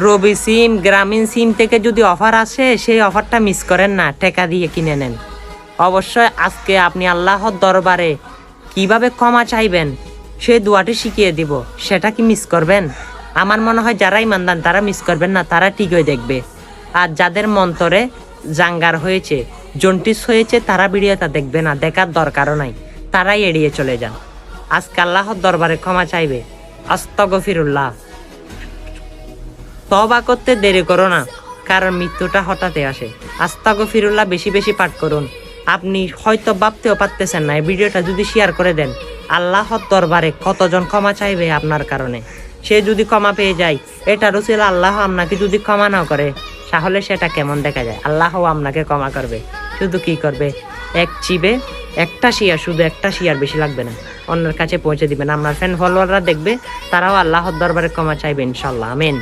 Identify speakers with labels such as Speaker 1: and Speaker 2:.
Speaker 1: রবি সিম, গ্রামীণ সিম থেকে যদি অফার আসে সেই অফারটা মিস করেন না, টাকা দিয়ে কিনে নেন। অবশ্যই আজকে আপনি আল্লাহর দরবারে কিভাবে ক্ষমা চাইবেন সেই দোয়াটি শিখিয়ে দিব, সেটা কি মিস করবেন? আমার মনে হয় যারা ইমানদার তারা মিস করবেন না, তারা ঠিকই দেখবে। আর যাদের মন্তরে জাঙ্গার হয়েছে, জন্টিস হয়েছে, তারা ভিডিওটা দেখবে না, দেখার দরকারও নাই, তারাই এড়িয়ে চলে যান। আজকে আল্লাহর দরবারে ক্ষমা চাইবে। আস্তাগফিরুল্লাহ। তওবা করতে দেরি করো না, কারণ মৃত্যুটা হঠাৎই আসে। আস্তাগফিরুল্লাহ বেশি বেশি পাঠ করুন। আপনি হয়তো ভাবতেও পারতেছেন না, এই ভিডিওটা যদি শেয়ার করে দেন, আল্লাহর দরবারে কতজন ক্ষমা চাইবে আপনার কারণে। সে যদি ক্ষমা পেয়ে যায়, এটা রসিল আল্লাহ আপনাকে যদি ক্ষমা না করে, তাহলে সেটা কেমন দেখা যায়? আল্লাহও আপনাকে ক্ষমা করবে, শুধু কি করবে, এক চিবে একটা শেয়ার, শুধু একটা শেয়ার, বেশি লাগবে না, অন্যের কাছে পৌঁছে দিবেন। আপনার ফ্যান ফলোয়াররা দেখবে, তারাও আল্লাহর দরবারে ক্ষমা চাইবে ইনশাল্লাহ। আমিন।